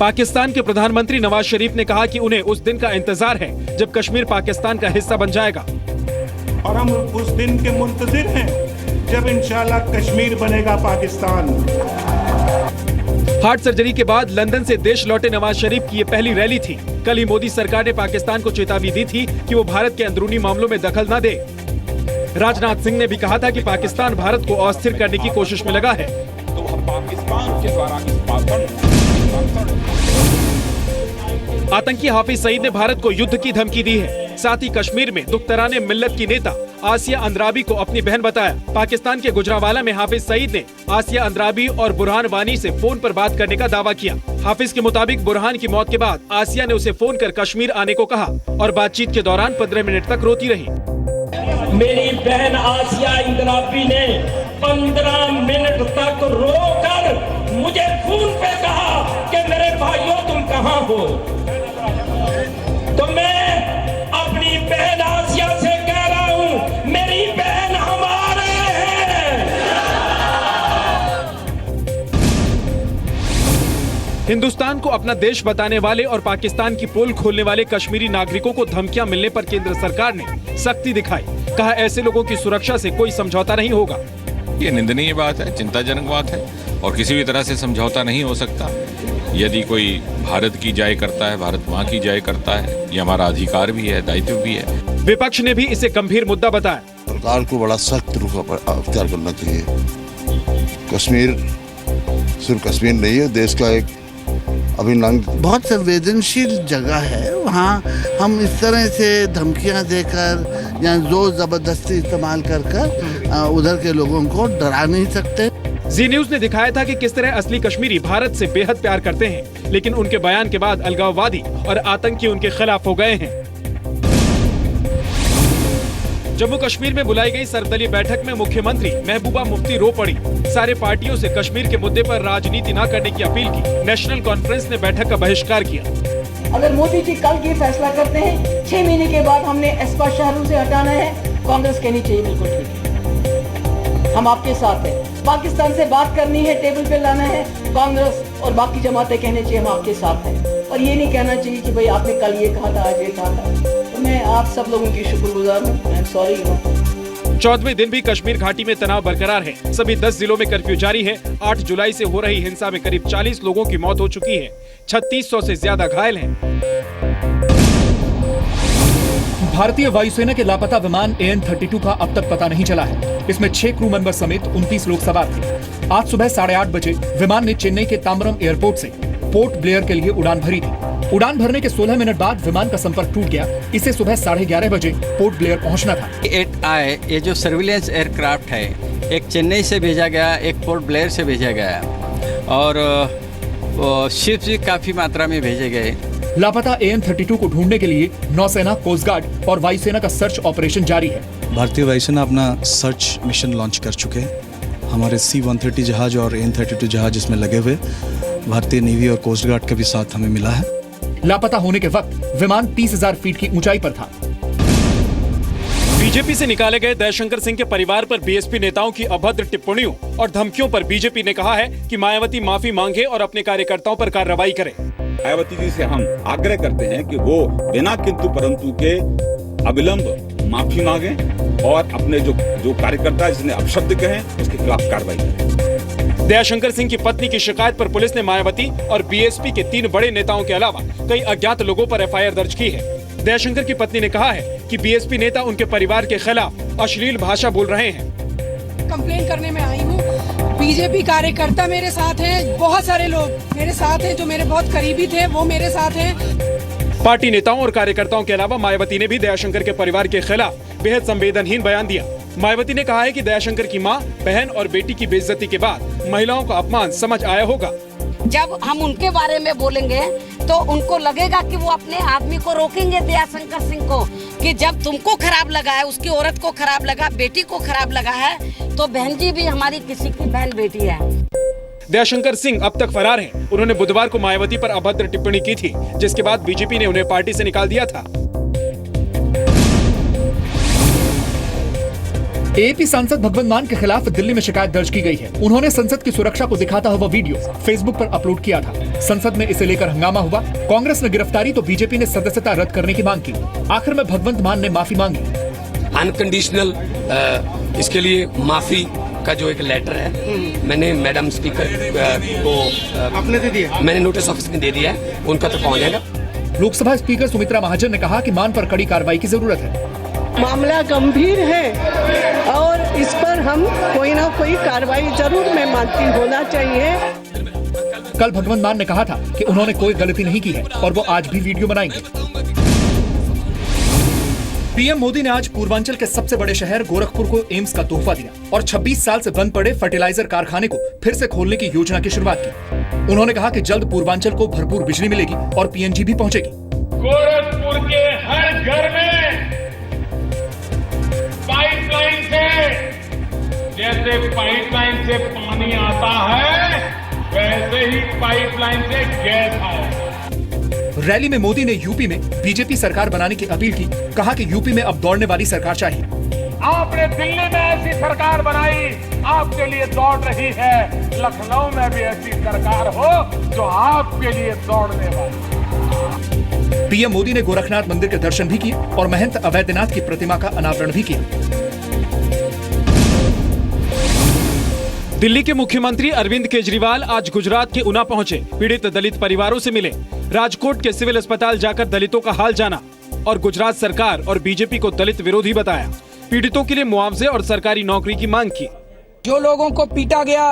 पाकिस्तान के प्रधानमंत्री नवाज शरीफ ने कहा कि उन्हें उस दिन का इंतजार है जब कश्मीर पाकिस्तान का हिस्सा बन जाएगा और हम उस दिन के मुंतजिर हैं जब इंशाल्लाह कश्मीर बनेगा पाकिस्तान। हार्ट सर्जरी के बाद लंदन से देश लौटे नवाज शरीफ की ये पहली रैली थी। कल ही मोदी सरकार ने पाकिस्तान को चेतावनी दी थी कि वो भारत के अंदरूनी मामलों में दखल न दे। राजनाथ सिंह ने भी कहा था कि पाकिस्तान भारत को अस्थिर करने की कोशिश में लगा है। तो पाकिस्तान के द्वारा इस बात पर आतंकी हाफिज सईद ने भारत को युद्ध की धमकी दी है। साथ ही कश्मीर में दुख्तराने मिल्लत की नेता आसिया अंद्राबी को अपनी बहन बताया। पाकिस्तान के गुजरांवाला में हाफिज सईद ने आसिया अंद्राबी और बुरहान वानी से फोन पर बात करने का दावा किया। हाफिज के मुताबिक बुरहान की मौत के बाद आसिया ने उसे फोन कर कश्मीर आने को कहा और बातचीत के दौरान 15 मिनट तक रोती रही। मेरी बहन आसिया इंद्राबी ने 15 मिनट तक रोकर मुझे फोन पे कहा कि मेरे भाइयों तुम कहाँ हो। तो मैं अपनी बहन आसिया से कह रहा हूँ, मेरी बहन हमारे हैं। हिंदुस्तान को अपना देश बताने वाले और पाकिस्तान की पोल खोलने वाले कश्मीरी नागरिकों को धमकियां मिलने पर केंद्र सरकार ने सख्ती दिखाई। कहा ऐसे लोगों की सुरक्षा से कोई समझौता नहीं होगा। ये निंदनीय बात है, चिंताजनक बात है और किसी भी तरह से समझौता नहीं हो सकता। यदि कोई भारत की जाए करता है, भारत वहाँ की जाए करता है, ये हमारा अधिकार भी है, दायित्व भी है। विपक्ष ने भी इसे गंभीर मुद्दा बताया। सरकार को बड़ा सख्त रुख अख्तियार करना चाहिए। कश्मीर सिर्फ कश्मीर नहीं है, देश का एक अभिन्न बहुत संवेदनशील जगह है। वहाँ हम इस तरह से धमकियाँ देकर या जोर जबरदस्ती इस्तेमाल कर उधर के लोगों को डरा नहीं सकते। जी न्यूज ने दिखाया था कि किस तरह असली कश्मीरी भारत से बेहद प्यार करते हैं, लेकिन उनके बयान के बाद अलगाववादी और आतंकी उनके खिलाफ हो गए हैं। जम्मू कश्मीर में बुलाई गई सर्वदलीय बैठक में मुख्यमंत्री महबूबा मुफ्ती रो पड़ी। सारे पार्टियों से कश्मीर के मुद्दे पर राजनीति न करने की अपील की। नेशनल कॉन्फ्रेंस ने बैठक का बहिष्कार किया। अगर मोदी जी कल ये फैसला करते हैं 6 महीने के बाद हमने एस्पा शहरों से हटाना है, कांग्रेस कहनी चाहिए बिल्कुल ठीक है, हम आपके साथ हैं। पाकिस्तान से बात करनी है, टेबल पे लाना है, कांग्रेस और बाकी जमातें कहने चाहिए हम आपके साथ हैं। और ये नहीं कहना चाहिए कि भाई आपने कल ये कहा था, आज ये कहा था। तो मैं आप सब लोगों की शुक्रगुजार हूँ। I am sorry. 14वें दिन भी कश्मीर घाटी में तनाव बरकरार है। सभी 10 जिलों में कर्फ्यू जारी है। 8 जुलाई से हो रही हिंसा में करीब 40 लोगों की मौत हो चुकी है। 3600 से ज्यादा घायल हैं। भारतीय वायुसेना के लापता विमान AN-32 का अब तक पता नहीं चला है। इसमें 6 क्रू मेंबर समेत 29 लोग सवार थे। आज सुबह 8:30 बजे विमान ने चेन्नई के ताम्बरम एयरपोर्ट से पोर्ट ब्लेयर के लिए उड़ान भरी थी। उड़ान भरने के 16 मिनट बाद विमान का संपर्क टूट गया। इसे सुबह 11:30 बजे पोर्ट ब्लेयर पहुंचना था। 8I ये जो सर्विलेंस एयरक्राफ्ट है, एक चेन्नई से भेजा गया, एक पोर्ट ब्लेयर से भेजा गया और शिप्स भी काफी मात्रा में भेजे गए। लापता AN-32 को ढूंढने के लिए नौसेना, कोस्ट गार्ड और वायुसेना का सर्च ऑपरेशन जारी है। भारतीय वायुसेना अपना सर्च मिशन लॉन्च कर चुके हैं। हमारे C-130 जहाज और AN-32 जहाज इसमें लगे हुए। भारतीय नेवी और कोस्ट गार्ड का भी साथ हमें मिला है। लापता होने के वक्त विमान 30,000 फीट की ऊंचाई पर था। बीजेपी से निकाले गए दयाशंकर सिंह के परिवार पर बीएसपी नेताओं की अभद्र टिप्पणियों और धमकियों पर बीजेपी ने कहा है कि मायावती माफी मांगे और अपने कार्यकर्ताओं पर कार्रवाई करे। मायावती जी से हम आग्रह करते हैं कि वो बिना किंतु परंतु के अविलंब माफी मांगे और अपने जो कार्यकर्ता जिसने अपशब्द कहे उसके खिलाफ कार्रवाई करें। दयाशंकर सिंह की पत्नी की शिकायत पर पुलिस ने मायावती और बीएसपी के 3 बड़े नेताओं के अलावा कई अज्ञात लोगों पर FIR दर्ज की है। दयाशंकर की पत्नी ने कहा है कि बीएसपी नेता उनके परिवार के खिलाफ अश्लील भाषा बोल रहे हैं। कंप्लेन करने में आई हूँ। बीजेपी कार्यकर्ता मेरे साथ हैं, बहुत सारे लोग मेरे साथ हैं जो मेरे बहुत करीबी थे, वो मेरे साथ हैं। पार्टी नेताओं और कार्यकर्ताओं के अलावा मायावती ने भी दयाशंकर के परिवार के खिलाफ बेहद संवेदनहीन बयान दिया। मायावती ने कहा है कि दयाशंकर की मां, बहन और बेटी की बेइज्जती के बाद महिलाओं का अपमान समझ आया होगा। जब हम उनके बारे में बोलेंगे तो उनको लगेगा कि वो अपने आदमी को रोकेंगे, दयाशंकर सिंह को, कि जब तुमको खराब लगा है, उसकी औरत को खराब लगा, बेटी को खराब लगा है, तो बहन जी भी हमारी किसी की बहन बेटी है। दयाशंकर सिंह अब तक फरार हैं। उन्होंने बुधवार को मायावती पर अभद्र टिप्पणी की थी, जिसके बाद बीजेपी ने उन्हें पार्टी से निकाल दिया था। एपी सांसद भगवंत मान के खिलाफ दिल्ली में शिकायत दर्ज की गई है। उन्होंने संसद की सुरक्षा को दिखाता हुआ वीडियो फेसबुक पर अपलोड किया था। संसद में इसे लेकर हंगामा हुआ। कांग्रेस ने गिरफ्तारी तो बीजेपी ने सदस्यता रद्द करने की मांग की। आखिर में भगवंत मान ने माफी मांगी। अनकंडीशनल इसके लिए माफी का जो एक लेटर है मैंने मैडम स्पीकर को आपने दे दिया, मैंने नोटिस ऑफिस में दे दिया है, उनका तो पहुंच जाएगा। लोकसभा स्पीकर सुमित्रा महाजन ने कहा कि मान पर कड़ी कार्रवाई की जरूरत है। मामला गंभीर है और इस पर हम कोई ना कोई कार्रवाई जरूर मैं मानती होना चाहिए। कल भगवंत मान ने कहा था कि उन्होंने कोई गलती नहीं की है और वो आज भी वीडियो बनाएंगे। पीएम मोदी ने आज पूर्वांचल के सबसे बड़े शहर गोरखपुर को एम्स का तोहफा दिया और 26 साल से बंद पड़े फर्टिलाइजर कारखाने को फिर से खोलने की योजना की शुरुआत की। उन्होंने कहा कि जल्द पूर्वांचल को भरपूर बिजली मिलेगी और पीएनजी भी पहुंचेगी। गोरखपुर के हर घर में पाइपलाइन से, जैसे पाइपलाइन से पानी आता है वैसे ही पाइपलाइन से गैस आए। रैली में मोदी ने यूपी में बीजेपी सरकार बनाने की अपील की। कहा कि यूपी में अब दौड़ने वाली सरकार चाहिए। आपने दिल्ली में ऐसी सरकार बनाई, आपके लिए दौड़ रही है। लखनऊ में भी ऐसी सरकार हो जो आपके लिए दौड़ने वाली। पीएम मोदी ने गोरखनाथ मंदिर के दर्शन भी किए और महंत अवैधनाथ की प्रतिमा का अनावरण भी किया। दिल्ली के मुख्यमंत्री अरविंद केजरीवाल आज गुजरात के ऊना पहुंचे। पीड़ित दलित परिवारों से मिले, राजकोट के सिविल अस्पताल जाकर दलितों का हाल जाना और गुजरात सरकार और बीजेपी को दलित विरोधी बताया। पीड़ितों के लिए मुआवजे और सरकारी नौकरी की मांग की। जो लोगों को पीटा गया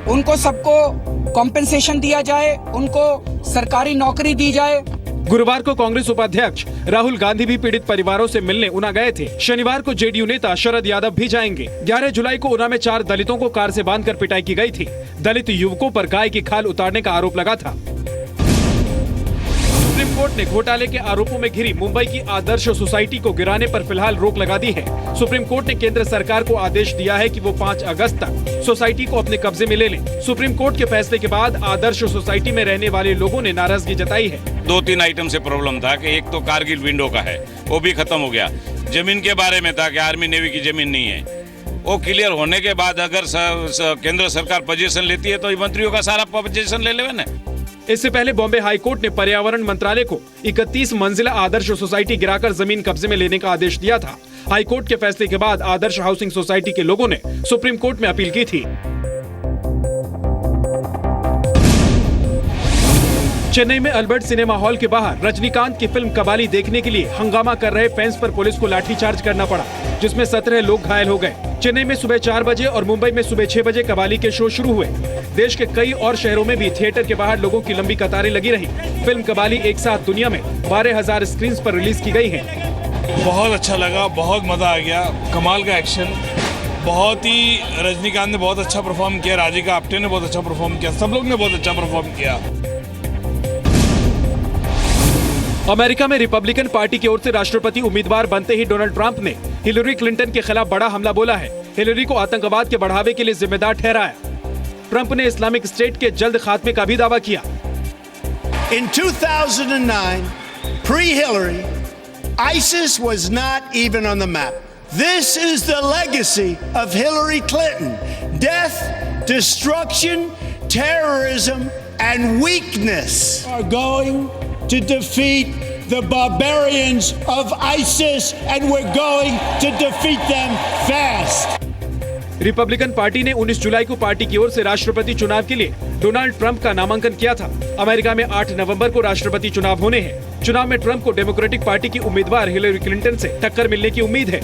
उनको सबको कॉम्पेंसेशन दिया जाए, उनको सरकारी नौकरी दी जाए। गुरुवार को कांग्रेस उपाध्यक्ष राहुल गांधी भी पीड़ित परिवारों से मिलने ऊना गए थे। शनिवार को जेडीयू नेता शरद यादव भी जाएंगे। 11 जुलाई को ऊना में 4 दलितों को कार से बांधकर पिटाई की गई थी। दलित युवकों पर गाय की खाल उतारने का आरोप लगा था। सुप्रीम कोर्ट ने घोटाले के आरोपों में घिरी मुंबई की आदर्श सोसाइटी को गिराने पर फिलहाल रोक लगा दी है। सुप्रीम कोर्ट ने केंद्र सरकार को आदेश दिया है कि वो 5 अगस्त तक सोसाइटी को अपने कब्जे में ले लें। सुप्रीम कोर्ट के फैसले के बाद आदर्श सोसाइटी में रहने वाले लोगों ने नाराजगी जताई है। 2-3 आइटम से प्रॉब्लम था कि एक तो कारगिल विंडो का है, वो भी खत्म हो गया। जमीन के बारे में था कि आर्मी नेवी की जमीन नहीं है, वो क्लियर होने के बाद अगर केंद्र सरकार पोजीशन लेती है तो मंत्रियों का सारा पोजीशन ले लेवे ना। इससे पहले बॉम्बे हाई कोर्ट ने पर्यावरण मंत्रालय को 31 मंजिला आदर्श सोसाइटी गिराकर जमीन कब्जे में लेने का आदेश दिया था। हाई कोर्ट के फैसले के बाद आदर्श हाउसिंग सोसाइटी के लोगों ने सुप्रीम कोर्ट में अपील की थी। चेन्नई में अल्बर्ट सिनेमा हॉल के बाहर रजनीकांत की फिल्म कबाली देखने के लिए हंगामा कर रहे फैंस पर पुलिस को लाठीचार्ज करना पड़ा, जिसमें 17 लोग घायल हो गए। चेन्नई में सुबह 4 बजे और मुंबई में सुबह 6 बजे कबाली के शो शुरू हुए। देश के कई और शहरों में भी थिएटर के बाहर लोगों की लंबी कतारें लगी रही। फिल्म कबाली एक साथ दुनिया में 12,000 स्क्रीन पर रिलीज की गई है। बहुत अच्छा लगा, बहुत मजा आ गया। कमाल का एक्शन, बहुत ही रजनीकांत ने बहुत अच्छा परफॉर्म किया, राधिका आप्टे ने बहुत अच्छा परफॉर्म किया, सब लोग ने बहुत अच्छा परफॉर्म किया। अमेरिका में रिपब्लिकन पार्टी की ओर से राष्ट्रपति उम्मीदवार बनते ही डोनाल्ड ट्रंप ने हिलरी क्लिंटन के खिलाफ बड़ा हमला बोला है। हिलरी को आतंकवाद के बढ़ावे के लिए जिम्मेदार ठहराया। ट्रंप ने इस्लामिक स्टेट के जल्द खात्मे का भी दावा किया। In 2009, pre-Hillary, ISIS was not even on the map. This is the legacy of Hillary Clinton. Death, destruction, terrorism, and weakness are going to defeat the barbarians of ISIS, and we're going to defeat them fast. Republican party ने 19 जुलाई को party की ओर से राष्ट्रपति चुनाव के लिए Donald Trump का नामांकन किया था। अमेरिका में 8 नवंबर को राष्ट्रपति चुनाव होने हैं। चुनाव में ट्रंप को डेमोक्रेटिक पार्टी की उम्मीदवार हिलरी क्लिंटन से टक्कर मिलने की उम्मीद है।